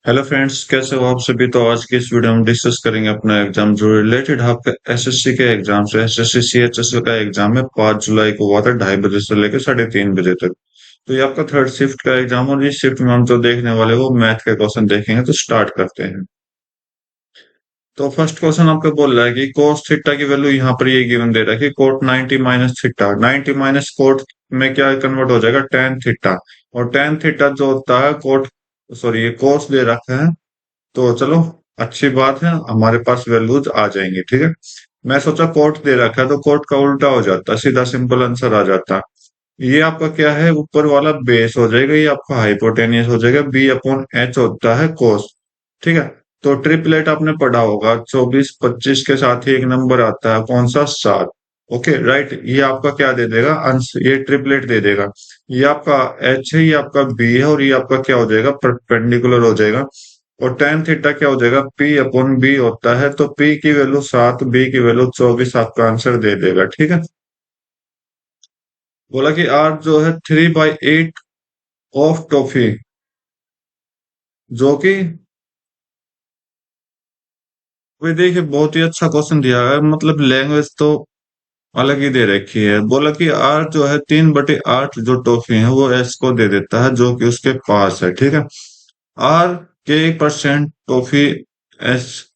Hello friends, कैसे हो आप सभी। तो आज की इस वीडियो में डिस्कस करेंगे अपना एग्जाम जो रिलेटेड आपका एसएससी के एग्जाम से। एसएससी सीएचएसएल का एग्जाम है, 5 जुलाई को हुआ था, 2:30 बजे से लेकर 3:30 बजे तक। तो ये आपका थर्ड शिफ्ट का एग्जाम, और इस शिफ्ट में हम जो देखने वाले वो मैथ के क्वेश्चन देखेंगे। तो स्टार्ट करते हैं। तो फर्स्ट क्वेश्चन आपको बोल रहा है कि कोस थीटा की वैल्यू यहाँ पर ये गिवन दे रहा है कि cot 90 minus theta, 90 minus cot में क्या कन्वर्ट हो जाएगा, टेन थीटा। और टेन थीटा जो होता है कोट, सॉरी ये कोस दे रखा है। तो चलो, अच्छी बात है, हमारे पास वैल्यूज आ जाएंगी। ठीक है, मैं सोचा कोट दे रखा है तो कोट का उल्टा हो जाता, सीधा सिंपल आंसर आ जाता। ये आपका क्या है, ऊपर वाला बेस हो जाएगा, ये आपका हाइपोटेनियस हो जाएगा, बी अपॉन एच होता है कोस। ठीक है, तो ट्रिपलेट आपने पढ़ा होगा, 24 25 के साथ ही एक नंबर आता है, कौन सा, 7। ओके राइट, ये आपका क्या दे देगा, अंश, ये ट्रिपलेट दे देगा। ये आपका एच है, ये आपका बी है, और ये आपका क्या हो जाएगा, परपेंडिकुलर हो जाएगा। और टेन थीटा क्या हो जाएगा, पी अपॉन बी होता है, तो पी की वैल्यू 7, बी की वैल्यू 24, आपका आंसर दे देगा। ठीक है, बोला कि आर जो है 3/8 ऑफ टॉफी, जो कि कोई देखिए बहुत ही अच्छा क्वेश्चन दिया है, मतलब लैंग्वेज तो अलग ही दे रखी है। बोला कि आर जो है 3/8 जो टॉफी है वो एस को दे देता है जो कि उसके पास है। ठीक है, आर के परसेंट टॉफी एस,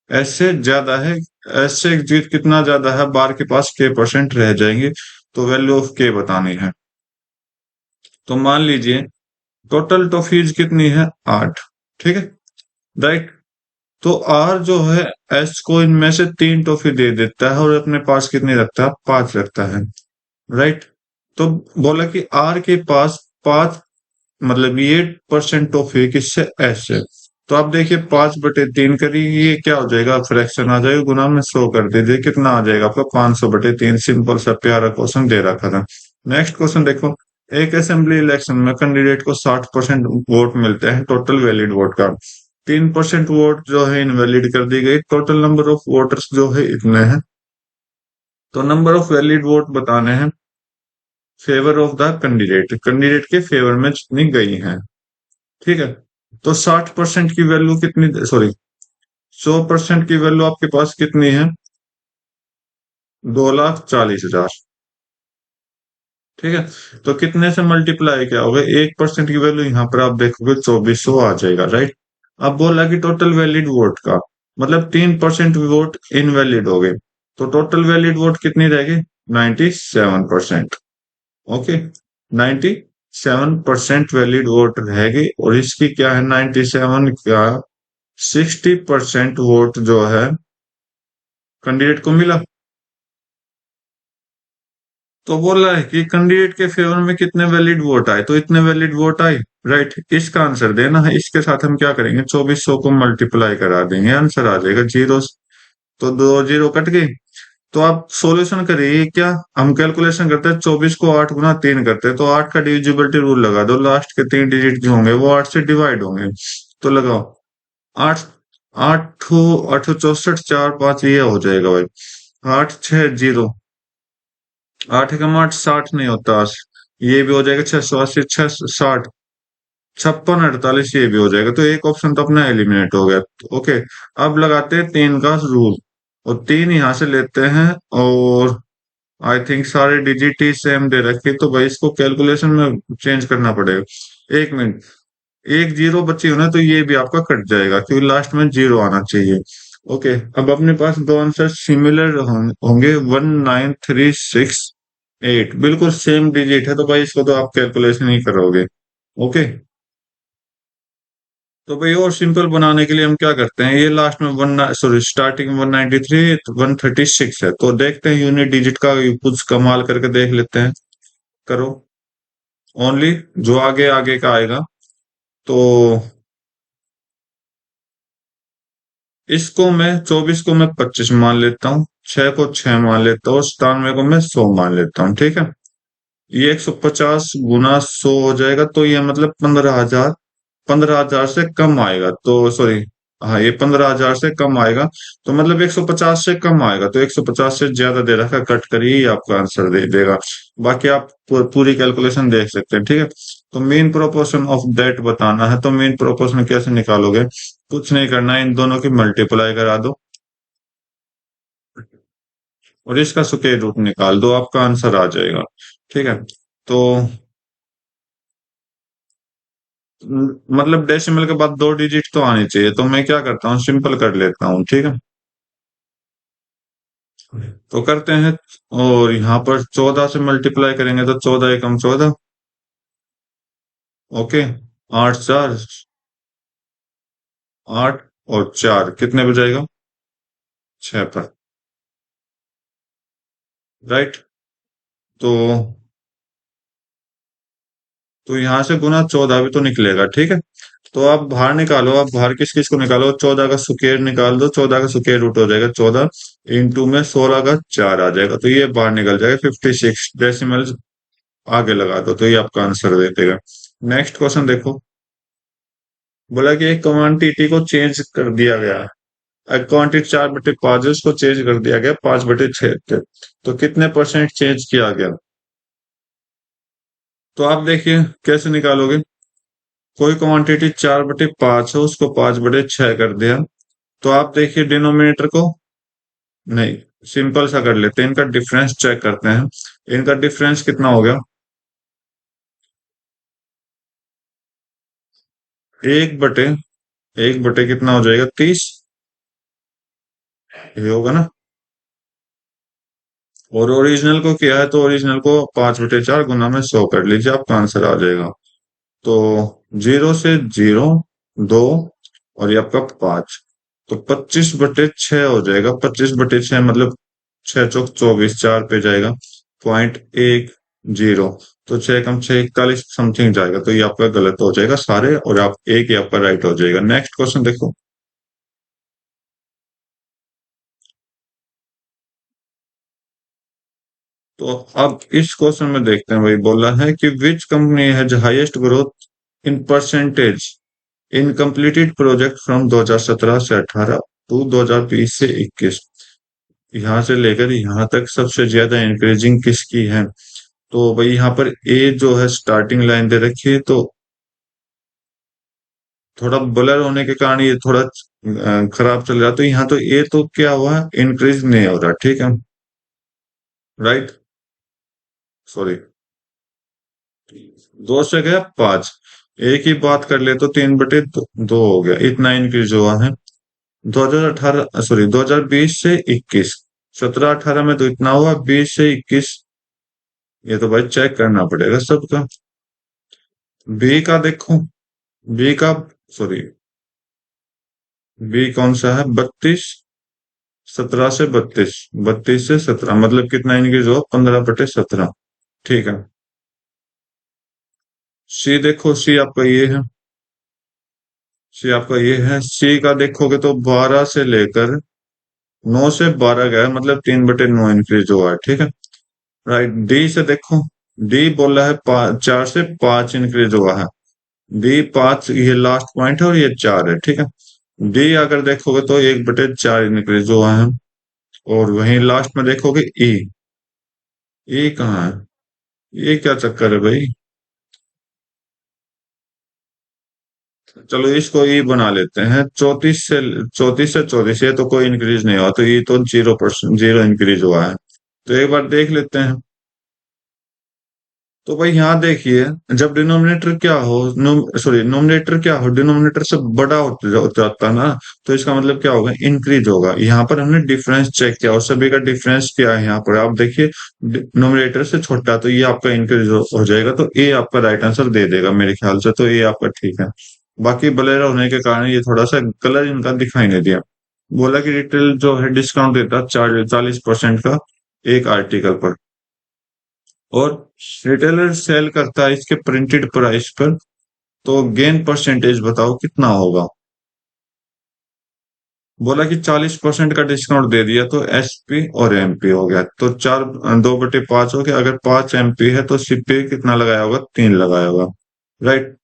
एस से ज्यादा है। एस से जीत कितना ज्यादा है, बार के पास के परसेंट रह जाएंगे, तो वैल्यू ऑफ के बतानी है। तो मान लीजिए टोटल टॉफीज कितनी है, 8। ठीक है राइट, तो आर जो है एस को इनमें से 3 टॉफी दे देता है, और अपने पास कितनी रखता है, 5 रखता है। राइट, तो बोला कि आर के पास 5, मतलब ये परसेंट टॉफी किससे, एस से। तो आप देखिए 5/3 करी, ये क्या हो जाएगा, फ्रैक्शन आ जाएगा, गुना में 100 कर दीजिए, कितना आ जाएगा आपका, 500/3। सिंपल सा प्यारा क्वेश्चन दे रखा था। नेक्स्ट क्वेश्चन देखो, एक असेंबली इलेक्शन में कैंडिडेट को 60% वोट मिलते हैं टोटल वैलिड वोट का, 3% वोट जो है इनवैलिड कर दी गई, टोटल नंबर ऑफ वोटर्स जो है इतने हैं। तो नंबर ऑफ वैलिड वोट बताने हैं favour of the candidate, candidate के फेवर में जितनी गई हैं। ठीक है, तो 60% की वैल्यू कितनी, सॉरी 100% की वैल्यू आपके पास कितनी है, 2,40,000। ठीक है, तो कितने से मल्टीप्लाई क्या होगा, 1% की वैल्यू यहाँ पर आप देखोगे 2400 आ जाएगा। राइट, अब बोला कि टोटल वैलिड वोट का, मतलब 3% वोट इनवैलिड हो गए, तो टोटल वैलिड वोट कितनी रहेगी, 97%। ओके, 97% वैलिड वोट रहेगी, और इसकी क्या है, 97 का 60% वोट जो है कैंडिडेट को मिला। तो बोल रहा है कि कैंडिडेट के फेवर में कितने वैलिड वोट आए, तो इतने वैलिड वोट आए। राइट, इसका आंसर देना है, इसके साथ हम क्या करेंगे, 2400 को मल्टीप्लाई करा देंगे, आंसर आ जाएगा जीरो। तो दो जीरो कट गई। तो आप सॉल्यूशन करिए, क्या हम कैलकुलेशन करते हैं, 24 को 8 गुना 3 करते हैं, तो 8 का डिविजिबिलिटी रूल लगा दो, लास्ट के 3 डिजिट जो होंगे वो 8 से डिवाइड होंगे। तो लगाओ, 8, 8 8 64, 4 5, ये हो जाएगा भाई, 8 6 0, 8 एकम 8, 60 नहीं होता, ये भी हो जाएगा, 680, 660, 56 48, ये भी हो जाएगा। तो एक ऑप्शन तो अपना एलिमिनेट हो गया। ओके, अब लगाते हैं 3 का रूल, और 3 यहाँ से लेते हैं, और आई थिंक सारे डिजिट ही सेम दे रखे, तो भाई इसको कैलकुलेशन में चेंज करना पड़ेगा। 1 मिनट, एक जीरो बची हो ना, तो ये भी आपका कट जाएगा, क्योंकि लास्ट में जीरो आना चाहिए। ओके, अब अपने पास दो आंसर सिमिलर होंगे, 19368, बिल्कुल सेम डिजिट है, तो भाई इसको तो आप कैलकुलेशन ही करोगे। ओके, तो भाई और सिंपल बनाने के लिए हम क्या करते हैं, ये लास्ट में वन, सॉरी स्टार्टिंग में 193, 136 है, तो देखते हैं यूनिट डिजिट का कुछ कमाल करके देख लेते हैं। करो, ओनली जो आगे आगे का आएगा। तो इसको मैं 24 को मैं 25 मान लेता हूँ, 6 को 6 मान लेता हूँ, 97 को मैं 100 मान लेता हूँ। ठीक है, ये 150 गुना 100 हो जाएगा, तो ये मतलब 15,000, 15,000 से कम आएगा, तो सॉरी, हाँ ये 15,000 से कम आएगा, तो मतलब 150 से कम आएगा, तो 150 से ज्यादा दे रखा, कट करिए, आपका आंसर दे देगा। बाकी आप पूरी कैलकुलेशन देख सकते हैं। ठीक है, तो मीन प्रोपोर्शन ऑफ दैट बताना है, तो मीन प्रोपोर्शन कैसे निकालोगे? कुछ नहीं करना है, इन दोनों की मल्टीप्लाई करा दो और इसका स्क्वायर रूट निकाल दो, आपका आंसर आ जाएगा। ठीक है। तो मतलब डेसिमल के बाद 2 डिजिट तो आनी चाहिए, तो मैं क्या करता हूँ, सिंपल कर लेता हूँ। ठीक है, तो करते हैं। और यहाँ पर 14 से मल्टीप्लाई करेंगे तो 14 एकम 14। ओके। 8 4 8 और 4 कितने बजाएगा? 6 पर। राइट। तो यहाँ से गुना 14 भी तो निकलेगा। ठीक है, तो आप बाहर निकालो, आप बाहर किस किस को निकालो, 14 का स्क्वायर निकाल दो, 14 का स्क्वायर रूट हो जाएगा 14, इंटू में 16 का 4 आ जाएगा, तो ये बाहर निकल जाएगा 56। डेसिमल आगे लगा दो तो ये आपका आंसर दे देगा। नेक्स्ट क्वेश्चन देखो। बोला कि एक क्वांटिटी को चेंज कर दिया गया है, क्वांटिटी 4/5 है, उसको चेंज कर दिया गया 5/6 पे, तो कितने परसेंट चेंज किया गया? तो आप देखिए कैसे निकालोगे। कोई क्वांटिटी 4/5 है, उसको 5/6 कर दिया, तो आप देखिए डिनोमिनेटर को, नहीं, सिंपल सा कर लेते हैं, इनका डिफरेंस चेक करते हैं। इनका डिफरेंस कितना हो गया? 1/, 1/, कितना हो जाएगा? 30। ये होगा ना। और ओरिजिनल को किया है, तो ओरिजिनल को 5/4 गुना में 100 कर लीजिए, आपका आंसर आ जाएगा। तो 0 से 0, 2, और ये आपका 5, तो 25/6 हो जाएगा। 25/6 मतलब 6 × 4 = 24, 4 पे जाएगा, 0.10, तो 6 × 6 = 41 समथिंग जाएगा, तो ये आपका गलत हो जाएगा सारे, और आप एक ही आपका राइट हो जाएगा। नेक्स्ट क्वेश्चन देखो। तो अब इस क्वेश्चन में देखते हैं, वही बोला है कि which company has highest growth in percentage in completed project from 2017 से 18 टू 2020 से 21, यहाँ से लेकर यहाँ तक सबसे ज्यादा इंक्रीजिंग किसकी है? तो भाई यहाँ पर ए जो है स्टार्टिंग लाइन दे रखी है, तो थोड़ा ब्लर होने के कारण ये थोड़ा खराब चल रहा है, तो यहाँ तो ए तो क्या हुआ, इंक्रीज नहीं हो रहा। ठीक है, राइट, सॉरी, 2 से गया 5, एक ही बात कर ले तो 3/2 हो गया, इतना इंक्रीज हुआ है। 2018, सॉरी, 2020 से 21, 17 18 में तो इतना हुआ, 20 से 21, ये तो भाई चेक करना पड़ेगा सबका। बी का देखो, बी का, सॉरी, बी कौन सा है? 32, 17 से 32, 32 से 17 मतलब कितना इंक्रीज हुआ? 15/17। ठीक है। सी देखो, सी आपका ये है, सी आपका ये है, सी का देखोगे तो 12 से लेकर 9 से 12 गया, मतलब 3/9 इंक्रीज हुआ है। ठीक है, राइट। डी से देखो, डी बोला है 4 से 5 इंक्रीज हुआ है। डी 5, ये लास्ट पॉइंट है, और ये 4 है। ठीक है, डी अगर देखोगे तो 1/4 इंक्रीज हुआ है। और वहीं लास्ट में देखोगे ई, ई कहाँ है? ये क्या चक्कर है भाई? चलो इसको ई बना लेते हैं। 34 से 34, ये तो कोई इंक्रीज नहीं हुआ, तो ये तो 0%, 0 इंक्रीज हुआ है। तो एक बार देख लेते हैं। तो भाई यहाँ देखिए, जब डिनोमिनेटर क्या हो, सॉरी, नोमिनेटर क्या हो, डिनोमिनेटर से बड़ा हो जाता है ना, तो इसका मतलब क्या होगा? इंक्रीज होगा। यहाँ पर हमने डिफरेंस चेक किया, और सभी का डिफरेंस क्या है यहाँ पर आप देखिए, नोमिनेटर से छोटा, तो ये आपका इंक्रीज हो जाएगा, तो ए आपका राइट आंसर दे देगा मेरे ख्याल से, तो ये आपका ठीक है। बाकी बलेरा होने के कारण ये थोड़ा सा कलर इनका दिखाई नहीं दिया। बोला कि रिटेल जो है डिस्काउंट देता है 40% का एक आर्टिकल पर, और रिटेलर सेल करता है इसके प्रिंटेड प्राइस पर, तो गेन परसेंटेज बताओ कितना होगा? बोला कि 40% का डिस्काउंट दे दिया, तो एसपी और एमपी हो गया, तो 2/5 हो गया। अगर 5 एमपी है तो सीपी कितना लगाया होगा? 3 लगाया होगा। राइट।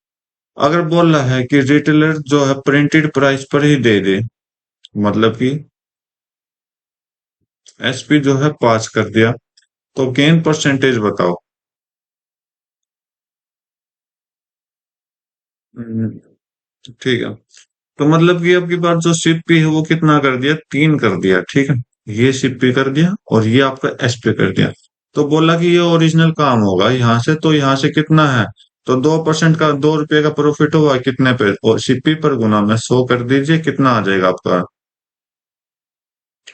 अगर बोल रहा है कि रिटेलर जो है प्रिंटेड प्राइस पर ही दे दे, मतलब कि एसपी जो है 5 कर दिया, तो गेन परसेंटेज बताओ। हम्म, ठीक है। तो मतलब कि आपके पास जो शिप है वो कितना कर दिया, 3 कर दिया, ठीक है। ये शिप पे कर दिया और ये आपका एस पे कर दिया। तो बोला कि ये ओरिजिनल काम होगा यहाँ से, तो यहाँ से कितना है, तो 2% का, 2 रुपए का प्रॉफिट हुआ कितने पे, और शिप्पी पर गुना में 100 कर दीजिए, कितना आ जाएगा आपका,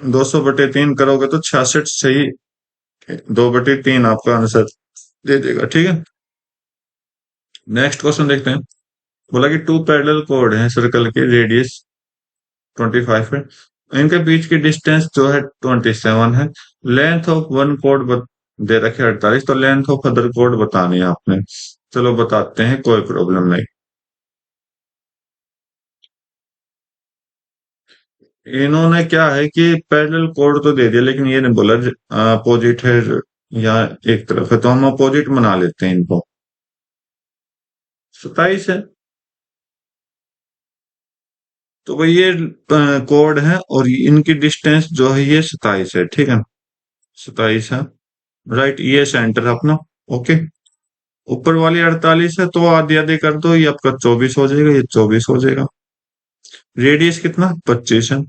200/3 करोगे तो 66 सही, 2/3 आपका आंसर दे देगा, ठीक है। नेक्स्ट क्वेश्चन देखते हैं। बोला कि टू पैरेलल कोड है सर्कल के, रेडियस 25 है, इनके बीच की डिस्टेंस जो है 27 है, लेंथ ऑफ वन कोड दे रखे 48, तो लेंथ ऑफ अदर कोड बतानी है आपने। चलो बताते हैं, कोई प्रॉब्लम नहीं। इन्होंने क्या है कि पैरेलल कोड तो दे दिया, लेकिन ये नहीं बोला अपोजिट है या एक तरफ है, तो हम अपोजिट बना लेते हैं इनको। 27 है, तो भाई ये कोड है और इनकी डिस्टेंस जो है ये 27 है, ठीक है। 27 है, राइट, ये सेंटर अपना, ओके। ऊपर वाली 48 है, तो आधी आधी कर दो, ये आपका 24 हो जाएगा, ये 24 हो जाएगा। रेडियस कितना, 25 है।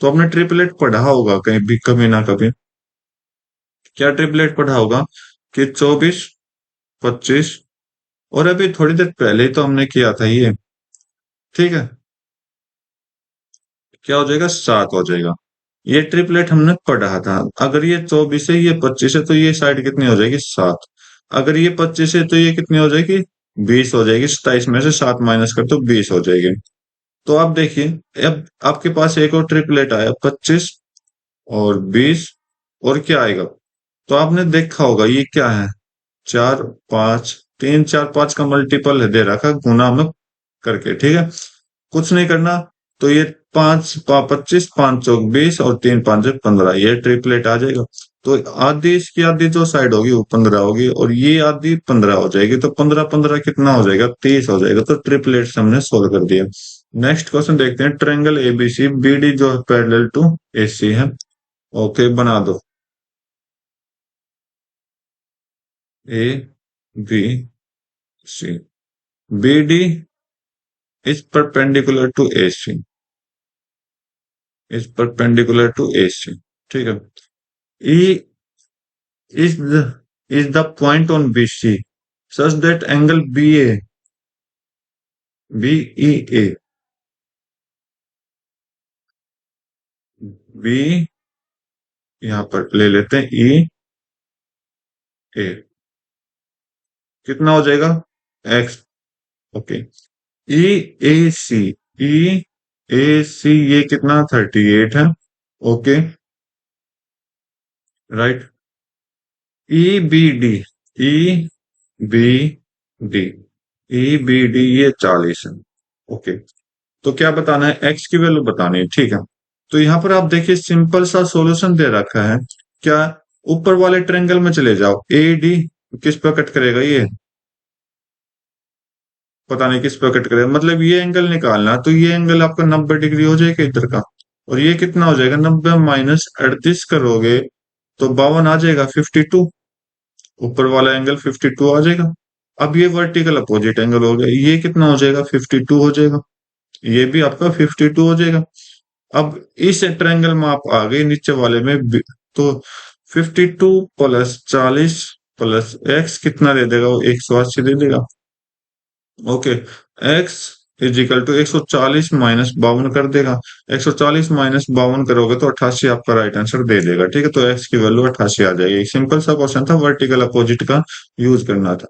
तो आपने ट्रिपलेट पढ़ा होगा कहीं भी, कभी ना कभी। क्या ट्रिपलेट पढ़ा होगा कि 24, 25, और अभी थोड़ी देर पहले ही तो हमने किया था ये, ठीक है। क्या हो जाएगा, 7 हो जाएगा। ये ट्रिपलेट हमने पढ़ा था। अगर ये 24 है, ये 25 है, तो ये साइड कितनी हो जाएगी, 7। अगर ये 25 है तो ये कितनी हो जाएगी, 20 हो जाएगी। 27 में से 7 माइनस कर तो 20 हो जाएगी। तो आप देखिए, अब आपके पास एक और ट्रिपलेट आया, 25 और 20, और क्या आएगा, तो आपने देखा होगा ये क्या है, 4, 5, 3, 4, 5 का मल्टीपल है दे रखा, गुना में करके, ठीक है। कुछ नहीं करना, तो ये 25, 5 चौक 20 और 3 5 15, ये ट्रिपलेट आ जाएगा। तो आधी, इसकी आधी जो साइड होगी वो 15 होगी, और ये आधी 15 हो जाएगी, तो 15 15 कितना हो जाएगा, 30 हो जाएगा। तो ट्रिपलेट हमने सोल्व कर दिया। नेक्स्ट क्वेश्चन देखते हैं। ट्रायंगल एबीसी बीडी जो है पैरेलल टू एसी है, ओके बना दो। A B C, B D is perpendicular to A C, is perpendicular to A C, ठीक है। ई is the point on BC such that angle BEA, B यहाँ पर ले लेते हैं, ई ए कितना हो जाएगा, एक्स, ओके। ई ए सी, ई ए सी ये कितना, 38 है, okay, right. E B D, E B D, E B D ये 40 है, ओके। तो क्या बताना है, एक्स की वैल्यू बतानी है, ठीक है। तो यहाँ पर आप देखिए सिंपल सा सॉल्यूशन दे रखा है। क्या, ऊपर वाले ट्रायंगल में चले जाओ, ए डी किस पर कट करेगा, ये पता नहीं किस पर कट करेगा, मतलब ये एंगल निकालना, तो ये एंगल आपका 90 डिग्री हो जाएगा इधर का, और ये कितना हो जाएगा, 90 माइनस 38 करोगे तो 52 आ जाएगा, 52। ऊपर वाला एंगल 52 आ जाएगा। अब ये वर्टिकल अपोजिट एंगल हो गया, ये कितना हो जाएगा, 52 हो जाएगा। ये भी आपका 52 हो जाएगा। अब इस ट्रायंगल में आप आ गए नीचे वाले में, तो 52 प्लस 40 प्लस एक्स कितना दे देगा, वो 180 दे देगा, okay. X is equal to 140 minus 52 कर देगा। 140 माइनस 52 करोगे तो 88 आपका राइट आंसर दे देगा, ठीक है। तो एक्स की वैल्यू 88 आ जाएगी। सिंपल सा क्वेश्चन था, वर्टिकल अपोजिट का यूज करना था।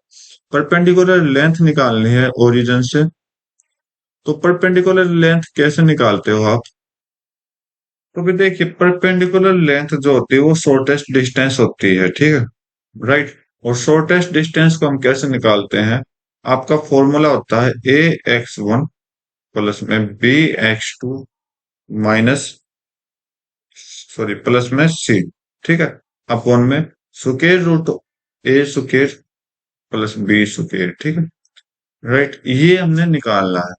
परपेंडिकुलर लेंथ निकालनी है ओरिजिन से, तो परपेंडिकुलर लेंथ कैसे निकालते हो आप, तो भी देखिए परपेंडिकुलर लेंथ जो होती है वो शॉर्टेस्ट डिस्टेंस होती है, ठीक है, राइट। और शॉर्टेस्ट डिस्टेंस को हम कैसे निकालते हैं, आपका फॉर्मूला होता है ए एक्स वन प्लस में B X two minus, sorry plus में सी, ठीक है, अपॉन में square root A square plus B square, ठीक है, राइट। ये हमने निकालना है।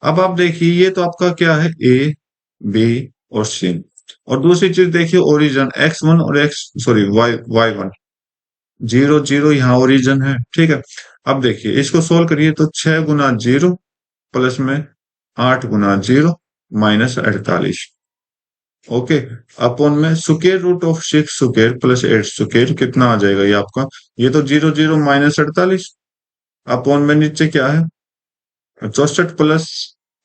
अब आप देखिए ये तो आपका क्या है, ए बी और सी। और दूसरी चीज देखिए, ओरिजन x1 और x, सॉरी y1, 0 0 यहाँ ओरिजन है, ठीक है। अब देखिए इसको सोल्व करिए, तो 6 गुना 0 प्लस में 8 गुना 0 - 48। ओके। अपॉन में square root of 6 square plus 8 square कितना आ जाएगा ये आपका। ये तो 0 0 - 48। अपॉन में नीचे क्या है, 64 +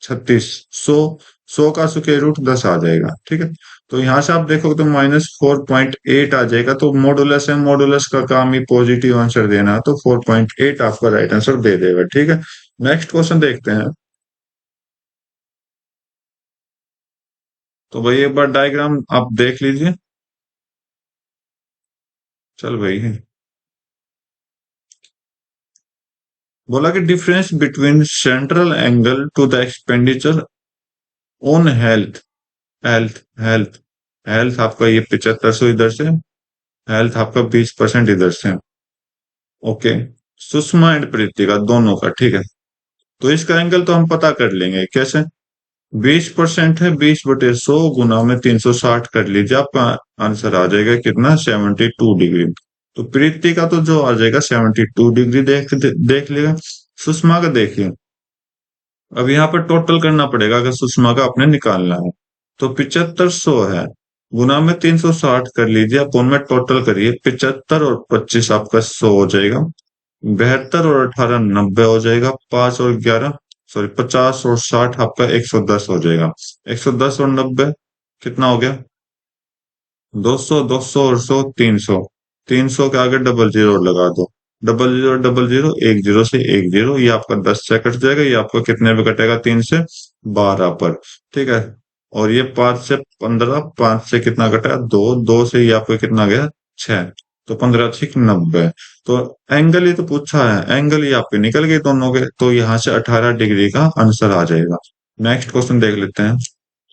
36। 100 का स्क्वायर रूट 10 आ जाएगा, ठीक है। तो यहां से आप देखोगे तो -4.8 आ जाएगा। तो मॉडुलस है, मॉडुलस का काम ही पॉजिटिव आंसर देना है, तो 4.8 आपका राइट आंसर दे देगा, ठीक है। नेक्स्ट क्वेश्चन देखते हैं। तो भाई एक बार डायग्राम आप देख लीजिए। चल भाई, बोला कि difference between central angle to the expenditure on health. Health health health आपका ये 7500 इधर से, हेल्थ आपका 20% इधर से। ओके। सुषमा एंड प्रीति का दोनों का, ठीक है। तो इसका एंगल तो हम पता कर लेंगे कैसे। 20% है, 20/100 गुना में 360 कर लीजिए, आपका आंसर आ जाएगा कितना, 72 डिग्री। तो प्रीति का तो जो आ जाएगा 72 डिग्री देख लेगा। सुषमा का देखिए, अब यहाँ पर टोटल करना पड़ेगा अगर सुषमा का आपने निकालना है। तो 7500 है, गुना में 360 कर लीजिए, अपन में टोटल करिए। 75 और 25 आपका 100 हो जाएगा। 72 और 18 90 हो जाएगा। 5 और 11, सॉरी 50 और 60 आपका 110 हो जाएगा। 110 और 90 कितना हो गया, 200। 200 और 100 300। 300 के आगे डबल जीरो लगा दो। डबल जीरो, एक जीरो से एक जीरो, ये आपका 10 से कट जाएगा। ये आपका कितने पे कटेगा, 3 से 12 पर, ठीक है। और ये 5 से 15, 5 से कितना कटा, 2। 2 से ये आपका कितना गया, 6। तो 15×6 = 90। तो एंगल ही तो पूछा है, एंगल ही आपके निकल गए दोनों के, तो यहाँ से 18 डिग्री का आंसर आ जाएगा। नेक्स्ट क्वेश्चन देख लेते हैं।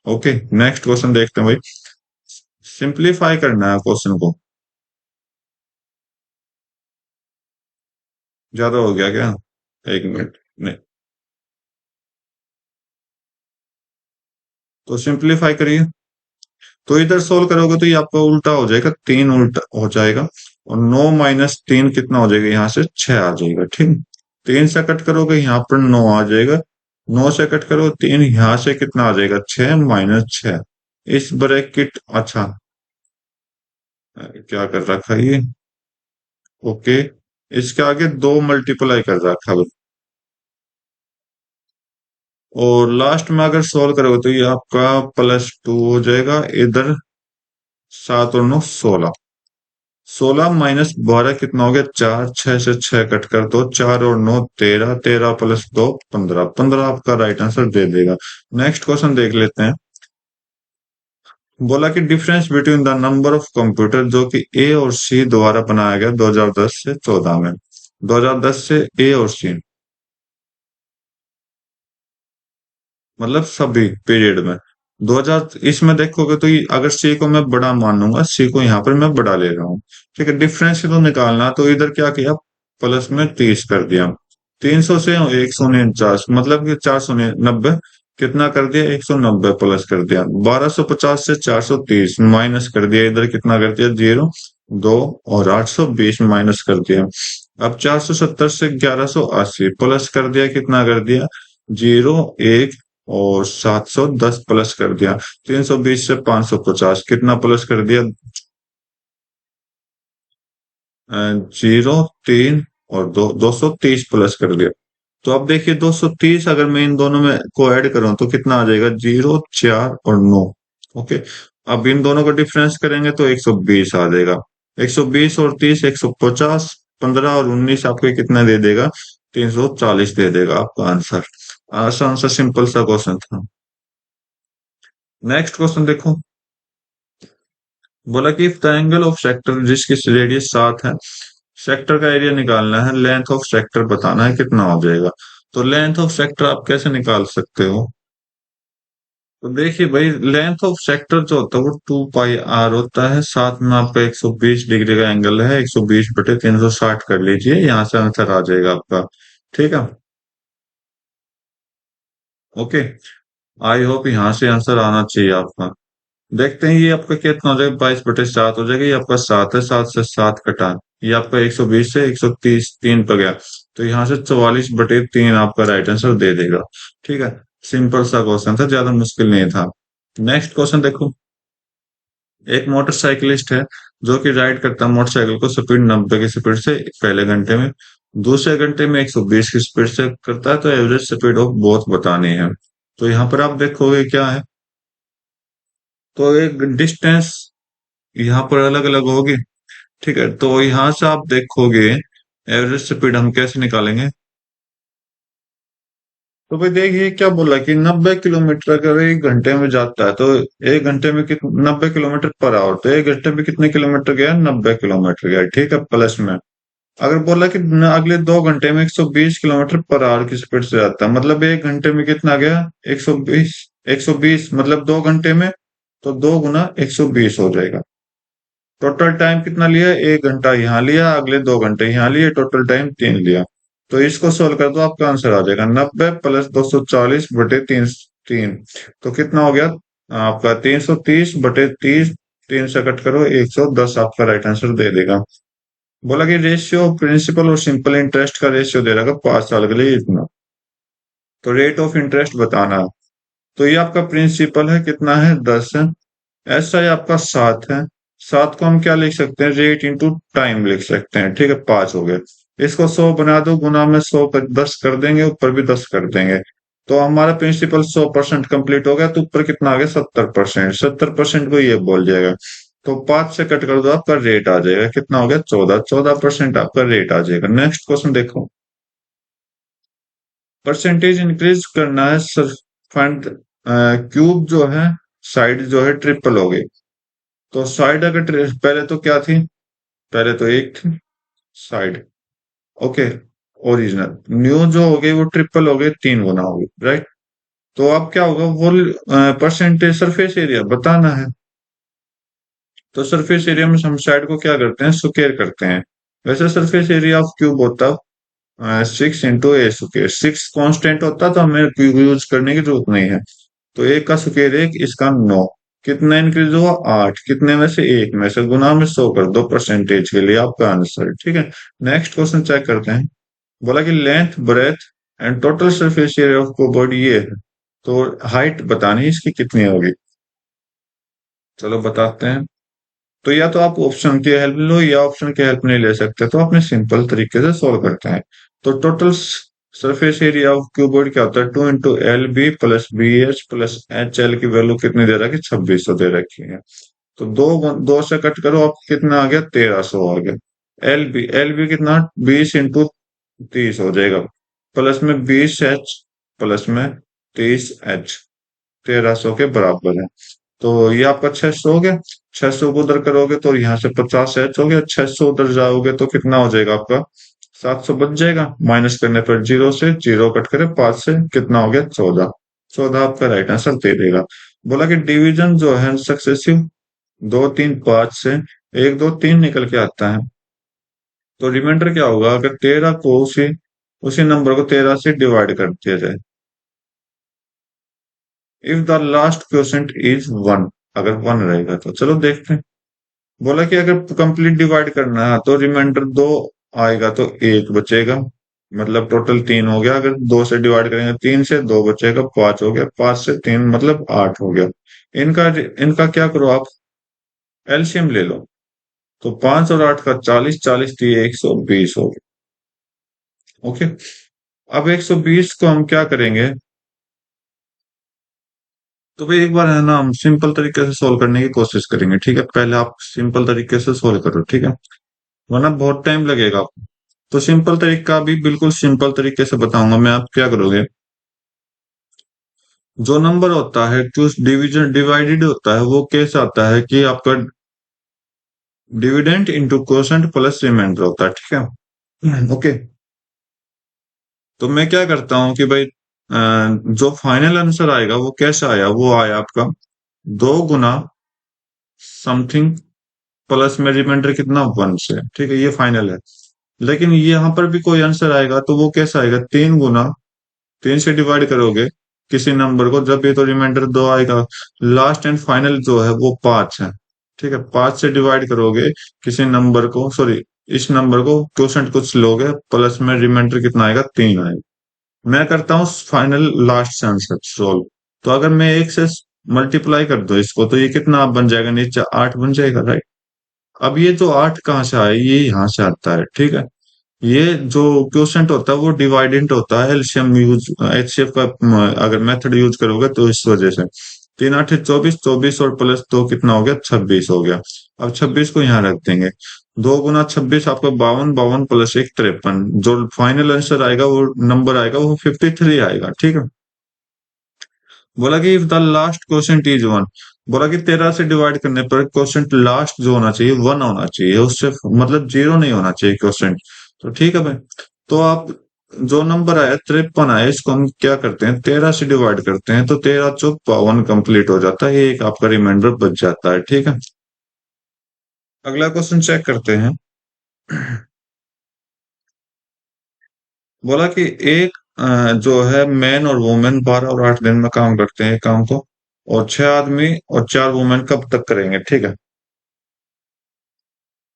ओके, नेक्स्ट क्वेश्चन देखते हैं भाई। सिंप्लीफाई करना है क्वेश्चन को। ज्यादा हो गया क्या, एक मिनट नहीं। तो सिंप्लीफाई करिए। तो इधर सोल्व करोगे तो ये आपका उल्टा हो जाएगा, 3 उल्टा हो जाएगा। और 9 - 3 कितना हो जाएगा, यहाँ से 6 आ जाएगा, ठीक। 3 से कट करोगे यहाँ पर 9 आ जाएगा। 9 से कट करो 3, यहाँ से कितना आ जाएगा, 6 - 6। इस ब्रैकेट, अच्छा क्या कर रखा है ये। ओके, इसके आगे 2 मल्टीप्लाई कर रखा है। और लास्ट में अगर सोल्व करोगे तो ये आपका +2 हो जाएगा इधर। 7 और 9 16। 16 - 12 कितना हो गया, 4। 6 से 6 कट कर दो, 4 और 9 13। 13 + 2 15। 15 आपका राइट आंसर दे देगा। नेक्स्ट क्वेश्चन देख लेते हैं। बोला कि difference between the number of computer जो कि ए और सी द्वारा बनाया गया 2010 से 14 में। 2010 से ए और सी, मतलब सभी पीरियड में। 2000 इसमें देखोगे तो अगर सी को मैं बड़ा मानूंगा, सी को यहाँ पर मैं बड़ा ले रहा हूँ, ठीक है। डिफरेंस तो निकालना, तो इधर क्या किया, प्लस में 30 कर दिया। 300 से 149, मतलब कि 490 कितना कर दिया, 190 प्लस कर दिया। 1250 से 430 माइनस कर दिया, इधर कितना कर दिया, 0 2। और 820 माइनस कर दिया। अब 470 से 1180 प्लस कर दिया, कितना कर दिया, 0 1। और 710 प्लस कर दिया। 320 से 550 कितना प्लस कर दिया, 0 3। और 230 प्लस कर दिया। तो अब देखिए 230 अगर मैं इन दोनों में को ऐड करूं तो कितना आ जाएगा, 0 4 और 9। ओके। अब इन दोनों का डिफरेंस करेंगे तो 120 आ जाएगा। 120 और 30 150। 15 और 19 आपको कितना दे देगा, 340 दे देगा आपका आंसर। आसान सा सिंपल सा क्वेश्चन था। नेक्स्ट क्वेश्चन देखो। बोला कि if the angle of sector जिसकी रेडियस 7 है, सेक्टर का एरिया निकालना है, लेंथ ऑफ सेक्टर बताना है, कितना हो जाएगा। तो लेंथ ऑफ सेक्टर आप कैसे निकाल सकते हो। तो देखिए भाई, लेंथ ऑफ सेक्टर जो होता है वो 2πr होता है। साथ में आपका 120 डिग्री का एंगल है, 120/360 कर लीजिए, यहाँ से आंसर आ जाएगा आपका, ठीक है। ओके, आई होप यहाँ से आंसर आना चाहिए आपका। देखते हैं ये आपका कितना हो जाएगा, 22/7 हो जाएगा। ये आपका 7 है, 7 से 7 कटा, ये आपका 120 से 130 3 पर गया, तो यहाँ से 44/3 आपका राइट आंसर दे देगा। ठीक है, सिंपल सा क्वेश्चन था, ज्यादा मुश्किल नहीं था। नेक्स्ट क्वेश्चन देखो। एक मोटरसाइकिलिस्ट है जो कि राइड करता है मोटरसाइकिल को स्पीड 90 की स्पीड से पहले घंटे में, दूसरे घंटे में 120 की स्पीड से करता है, तो एवरेज स्पीड ऑफ बोथ बतानी है। तो यहाँ पर आप देखोगे क्या है, तो एक डिस्टेंस यहाँ पर अलग अलग होगी। ठीक है, तो यहाँ से आप देखोगे एवरेज स्पीड हम कैसे निकालेंगे। तो भाई देखिए क्या बोला कि 90 किलोमीटर अगर 1 घंटे में जाता है, तो 1 घंटे में कितना, 90 किलोमीटर पर आवर, तो 1 घंटे में कितने किलोमीटर गया, 90 किलोमीटर गया। ठीक है, प्लस में अगर बोला कि अगले 2 घंटे में 120 किलोमीटर पर आवर की स्पीड से जाता है, मतलब 1 घंटे में कितना गया, 120, 120 मतलब 2 घंटे में, तो 2 गुना 120 हो जाएगा। टोटल टाइम कितना लिया, 1 घंटा यहाँ लिया, अगले 2 घंटे यहाँ लिए, टोटल टाइम 3 लिया। तो इसको सोल्व कर दो, आपका आंसर आ जाएगा 90 + 240/3। तीन तो कितना हो गया आपका, 330/30। 3 से कट करो, 110 आपका राइट आंसर दे देगा। बोला कि रेशियो प्रिंसिपल और सिंपल इंटरेस्ट का रेशियो दे रखा 5 साल के लिए इतना, तो रेट ऑफ इंटरेस्ट बताना है। तो ये आपका प्रिंसिपल है, कितना है, 10 है। एस आई आपका 7 है। 7 को हम क्या लिख सकते हैं, रेट इंटू टाइम लिख सकते हैं। ठीक है, 5 हो गए। इसको 100 बना दो, गुना में 100 कर 10 कर देंगे, ऊपर भी 10 कर देंगे। तो हमारा प्रिंसिपल 100% कंप्लीट हो गया, तो ऊपर कितना आ गया, 70%। 70% को ये बोल जाएगा। तो 5 से कट कर दो, आपका रेट आ जाएगा, कितना हो गया, 14। 14% आपका रेट आ जाएगा। नेक्स्ट क्वेश्चन देखो। परसेंटेज इंक्रीज करना है सर, फंड क्यूब जो है, साइड जो है ट्रिपल हो गई। तो साइड अगर पहले तो क्या थी, पहले तो एक थी साइड। ओके, ओरिजिनल न्यू जो हो गई वो ट्रिपल हो गई, 3 गुना हो गई, राइट। तो अब क्या होगा, वो परसेंटेज सरफेस एरिया बताना है। तो सरफेस एरिया में हम साइड को क्या करते हैं, स्क्वायर करते हैं। वैसे सरफेस एरिया ऑफ क्यूब होता है 6 × A²। 6 कांस्टेंट होता तो हमें क्यूब यूज करने की जरूरत नहीं है। तो एक का स्क्वायर 1, इसका 9। कितना इंक्रीज हुआ, 8। कितने में से, एक में से, गुना में 100 कर दो परसेंटेज के लिए आपका आंसर। ठीक है, नेक्स्ट क्वेश्चन चेक करते हैं। बोला कि length, breadth and total surface area of cupboard ये है, तो हाइट बतानी है इसकी कितनी होगी। चलो बताते हैं। तो या तो आप ऑप्शन की हेल्प लो, या ऑप्शन की हेल्प नहीं ले सकते, तो अपने सिंपल तरीके से सोल्व करते हैं। तो total surface area of cuboid क्या होता है, 2 × LB + BH + HL की वैल्यू कितनी दे रखी है, 2600 दे रखी है। तो दो दो से कट करो, आप कितना आ गया, 1300 आ गया। एल बी कितना, 20 × 30 हो जाएगा, प्लस में 20H प्लस में 30H, 1300 के बराबर है। तो ये आपका 600 हो गया। 600 को उधर करोगे तो यहाँ से 50H हो गया। 600 उधर जाओगे तो कितना हो जाएगा आपका, 700 बच जाएगा। माइनस करने पर 0 से 0 कट करे, 5 से कितना हो गया, 14। 14 आपका राइट आंसर दे देगा। बोला कि डिवीजन जो है सक्सेसिव 2 3 5 से 1 2 3 निकल के आता है, तो रिमाइंडर क्या होगा, अगर 13 को उसी उसी नंबर को 13 से डिवाइड कर दिया जाए। If the last question is 1, अगर 1 रहेगा तो चलो देखते हैं। बोला कि अगर कंप्लीट डिवाइड करना है तो रिमाइंडर 2 आएगा, तो 1 बचेगा, मतलब टोटल 3 हो गया। अगर 2 से डिवाइड करेंगे, 3 से 2 बचेगा, 5 हो गया। 5 से 3 मतलब 8 हो गया। इनका इनका क्या करो आप, एलसीएम ले लो। तो 5 और 8 का 40, 40 दिए 120 हो गया। ओके, अब 120 को हम क्या करेंगे, तो भाई एक बार है ना, हम सिंपल तरीके से सोल्व करने की कोशिश करेंगे। ठीक है, पहले आप सिंपल तरीके से सोल्व करो, ठीक है, वरना बहुत टाइम लगेगा आपको। तो सिंपल तरीका भी बिल्कुल सिंपल तरीके से बताऊंगा मैं। आप क्या करोगे, जो नंबर होता है जो डिवीजन डिवाइडेड होता है, वो कैसे आता है कि आपका dividend into quotient plus remainder होता है। ठीक है, ओके। तो मैं क्या करता हूँ कि भाई जो फाइनल आंसर आएगा वो कैसा आया, वो आया आपका 2 गुना समथिंग प्लस में रिमाइंडर कितना, 1 से। ठीक है, ये फाइनल है। लेकिन यहाँ पर भी कोई आंसर आएगा तो वो कैसा आएगा, 3 गुना, 3 से डिवाइड करोगे किसी नंबर को, जब भी तो रिमाइंडर 2 आएगा। लास्ट एंड फाइनल जो है वो 5 है। ठीक है, 5 से डिवाइड करोगे किसी नंबर को, सॉरी, इस नंबर को क्वोशंट कुछ लोगे, प्लस में रिमाइंडर कितना आएगा, 3 आएगा। मैं करता हूँ फाइनल लास्ट से आंसर सोल्व। तो अगर मैं एक से मल्टीप्लाई कर दो इसको, तो ये कितना बन जाएगा, नीचे 8 बन जाएगा, राइट। अब ये जो 8 कहाँ से आया, ये यहाँ से आता है, ठीक है। ये जो क्वोशंट होता है वो डिवाइडेंट होता है, एलसीएम यूज, एचसीएफ का अगर मेथड यूज करोगे तो इस वजह से। 3 8 24, 24 और प्लस 2 कितना हो गया, 26 हो गया। अब 26 को यहाँ रख देंगे। 2 गुना 26 आपका 52, 52 प्लस 1 53। जो फाइनल आंसर आएगा, वो नंबर आएगा वो 53 आएगा, ठीक है। बोला कि if the last quotient is 1, बोला कि 13 से डिवाइड करने पर क्वोशंट लास्ट जो होना चाहिए 1 होना चाहिए, उससे मतलब 0 नहीं होना चाहिए क्वोशंट। तो ठीक है भाई। तो आप जो नंबर आया 53 आया, इसको हम क्या करते हैं, 13 से डिवाइड करते हैं, तो 13 चौक 52 कंप्लीट हो जाता है, ये एक आपका रिमाइंडर बच जाता है, ठीक है। अगला क्वेश्चन चेक करते हैं। बोला कि एक जो है मैन और वुमेन 12 और 8 दिन में काम करते हैं काम को, और 6 आदमी और 4 वुमेन कब तक करेंगे, ठीक है।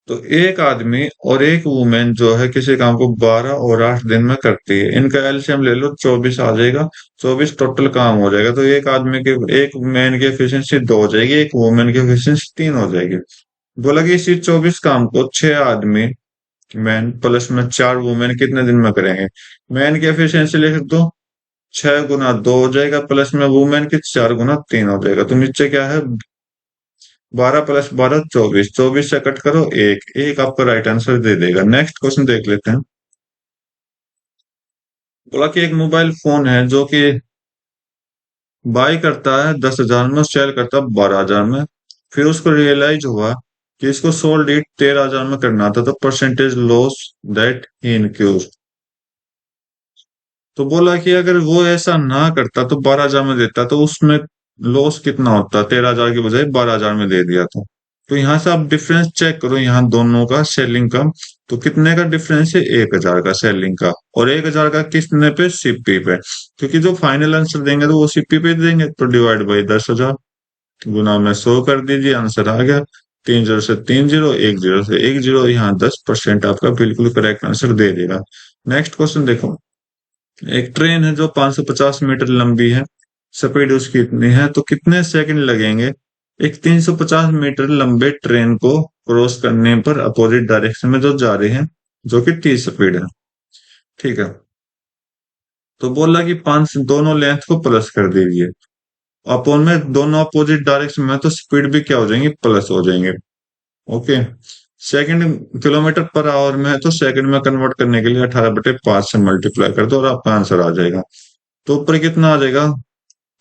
तो एक आदमी और एक वुमेन जो है किसी काम को 12 और 8 दिन में करती है, इनका एलसीएम ले लो, 24 आ जाएगा। 24 टोटल काम हो जाएगा, तो एक आदमी के, एक मैन की एफिशिएंसी 2 हो जाएगी, एक वुमेन की एफिशिएंसी 3 हो जाएगी। बोला कि इसी 24 काम को 6 आदमी मैन प्लस में 4 वुमेन कितने दिन में करेंगे। मैन की एफिशिएंसी लिख दो, 6 गुना 2 हो जाएगा, प्लस में वुमेन की 4 गुना 3 हो जाएगा। तो नीचे क्या है, 12 + 12 24, 24 से कट करो, एक एक आपका राइट आंसर दे देगा। नेक्स्ट क्वेश्चन देख लेते हैं। बोला कि एक मोबाइल फोन है जो कि बाई करता है 10,000 में, सेल करता है 12,000 में। फिर उसको रियलाइज हुआ कि इसको सोल्ड इट 13,000 में करना था, तो परसेंटेज लॉस दैट ही इनक्यूज। तो बोला कि अगर वो ऐसा ना करता तो 12,000 में देता, तो उसमें लॉस कितना होता, 13,000 के बजाय 12,000 में दे दिया था। तो यहाँ से आप डिफरेंस चेक करो, यहाँ दोनों का सेलिंग का। तो कितने का डिफरेंस है, 1,000 का सेलिंग का, और 1,000 का कितने पे, सीपी पे। क्योंकि जो फाइनल आंसर देंगे तो वो सीपी पे देंगे, तो डिवाइड बाई 10,000, गुना में 100 कर दीजिए, आंसर आ गया। 3 0 से 3 0, 1 0 से 1 0, यहाँ 10% आपका बिल्कुल करेक्ट आंसर दे देगा। नेक्स्ट क्वेश्चन देखो। एक ट्रेन है जो 550 मीटर लंबी है, स्पीड उसकी इतनी है, तो कितने सेकंड लगेंगे एक 350 मीटर लंबे ट्रेन को क्रॉस करने पर अपोजिट डायरेक्शन में जो जा रहे हैं, जो कि टी स्पीड है, ठीक है। तो बोला कि 5 दोनों लेंथ को प्लस कर दीजिए। अपोन में दोनों अपोजिट डायरेक्शन में, तो स्पीड भी क्या हो जाएंगे, प्लस हो जाएंगे। Okay. Second kilometre per hour में है, तो सेकंड में कन्वर्ट करने के लिए 18/5 से मल्टीप्लाई कर दो और आपका आंसर आ जाएगा। तो ऊपर कितना आ जाएगा,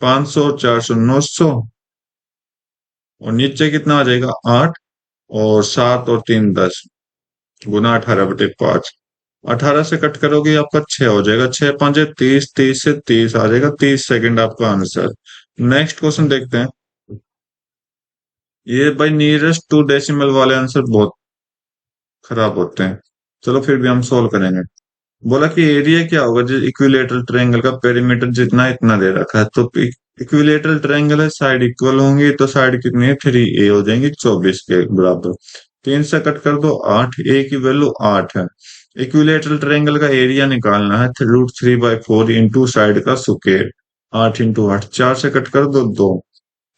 500, 400, 900, और नीचे कितना आ जाएगा, 8, और 7 और 3 10, गुना 18/5। 18 से कट करोगे आपका 6 हो जाएगा, 6 5 30, 30 से 30 आ जाएगा, 30 सेकंड आपका आंसर। नेक्स्ट क्वेश्चन देखते हैं। ये भाई नियरेस्ट टू डेसिमल वाले आंसर बहुत खराब होते हैं, चलो फिर भी हम सोल्व करेंगे। बोला कि एरिया क्या होगा जो इक्विलेटरल ट्रायंगल का, पेरीमीटर जितना इतना दे रखा है, तो इक्विलेटरल ट्रायंगल है, साइड इक्वल होंगी, तो साइड कितनी है, 3a हो जाएंगी, 24 के बराबर। 3 से कट कर दो, 8, a की वैल्यू 8 है। इक्विलेटरल ट्रायंगल का एरिया निकालना है, √3/4 इंटू साइड का स्क्वायर, 8 × 8, 4 से कट कर दो, 2,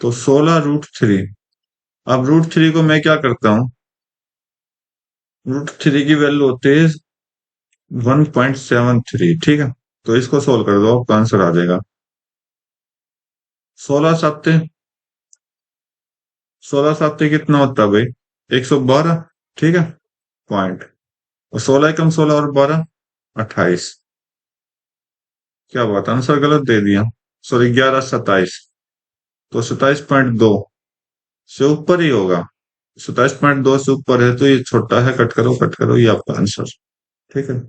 तो 16√3। अब √3 को मैं क्या करता हूँ, √3 की वैल्यू होती है 1.73, ठीक है। तो इसको सोल्व कर दो, आपका आंसर आ जाएगा। 16 7, 16 7 कितना होता है भाई, 112, ठीक है, पॉइंट। और 16 कम 16 और 12, 28। क्या बात, आंसर गलत दे दिया, सॉरी, 11 27। तो 27.2 से ऊपर ही होगा, 27.2 से ऊपर है, तो ये छोटा है, कट करो, ये आपका आंसर, ठीक है।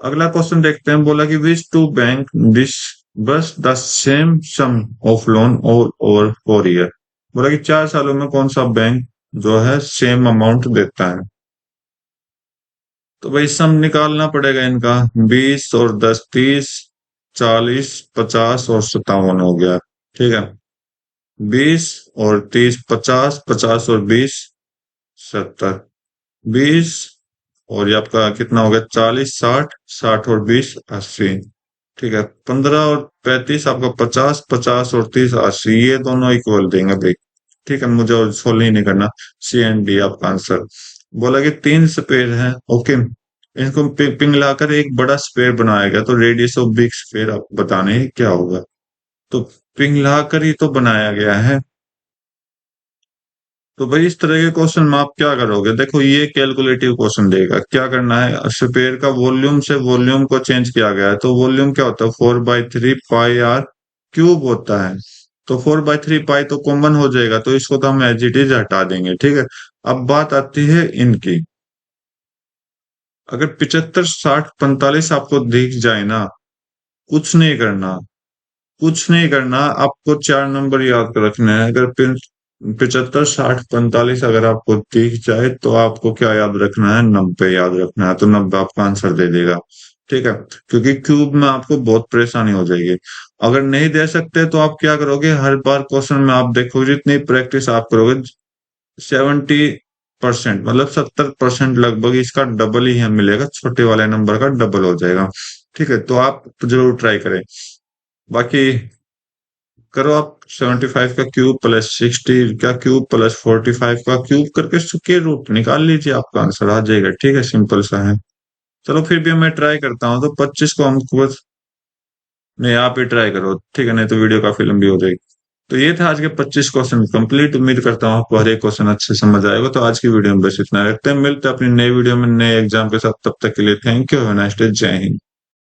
अगला क्वेश्चन देखते हैं। बोला कि which two bank disburse the same sum of loan और ओवर 4 ईयर। बोला कि 4 सालों में कौन सा बैंक जो है सेम अमाउंट देता है। तो भाई सम निकालना पड़ेगा इनका, 20 और 10 30, 40, 50 और 57 हो गया। ठीक है, 20 और 30, 50, 50 और 20, 70, 20 और ये आपका कितना हो गया, 40, 60, 60 और 20, 80। ठीक है, 15 और 35 आपका 50, 50 और 30, 80, ये दोनों इक्वल देंगे भाई। ठीक है, मुझे और सोल्व ही नहीं करना। सी एंड डी आपका आंसर। बोला कि तीन स्पेयर हैं, ओके, इनको पिघलाकर एक बड़ा स्पेयर बनाया गया, तो रेडियस ऑफ बिग स्पेयर आप बताने हैं क्या होगा। तो पिघलाकर ही तो बनाया गया है। तो भाई इस तरह के क्वेश्चन में आप क्या करोगे, देखो ये कैलकुलेटिव क्वेश्चन देगा, क्या करना है, स्फीयर का वॉल्यूम से वॉल्यूम को चेंज किया गया है, तो वॉल्यूम क्या होता है, 4/3 पाई आर क्यूब होता है। तो 4/3 पाई तो कॉमन हो जाएगा, तो इसको तो हम एज इट इज हटा देंगे। ठीक है, अब बात आती है इनकी। अगर 75, 60, 45 आपको दिख जाए ना, कुछ नहीं करना, कुछ नहीं करना, आपको चार नंबर याद रखने हैं। अगर 75, 60, 45 अगर आपको दिख जाए तो आपको क्या याद रखना है, 90 याद रखना है, तो 90 आपका आंसर दे देगा। ठीक है, क्योंकि क्यूब में आपको बहुत परेशानी हो जाएगी। अगर नहीं दे सकते तो आप क्या करोगे, हर बार क्वेश्चन में आप देखो, जितनी प्रैक्टिस आप करोगे, 70%, मतलब 70% लगभग इसका डबल ही हमें मिलेगा, छोटे वाले नंबर का डबल हो जाएगा। ठीक है, तो आप जरूर ट्राई करें। बाकी करो आप, 75 का क्यूब प्लस 60 का क्यूब प्लस 45 का क्यूब करके स्क्वायर रूट निकाल लीजिए, आपका आंसर आ जाएगा। ठीक है, सिंपल सा है। चलो फिर भी मैं ट्राई करता हूँ, तो 25 को हमको बस, नहीं आप ही ट्राई करो, ठीक है, नहीं तो वीडियो काफी लंबी हो जाएगी। तो ये था आज के 25 क्वेश्चन कंप्लीट। उम्मीद करता हूँ आपको हर एक क्वेश्चन अच्छे समझ आएगा। तो आज की वीडियो में बस इतना, रखते हैं, मिलते हैं अपनी नई वीडियो में नए एग्जाम के साथ। तब तक के लिए thank you, have a nice day, जय हिंद।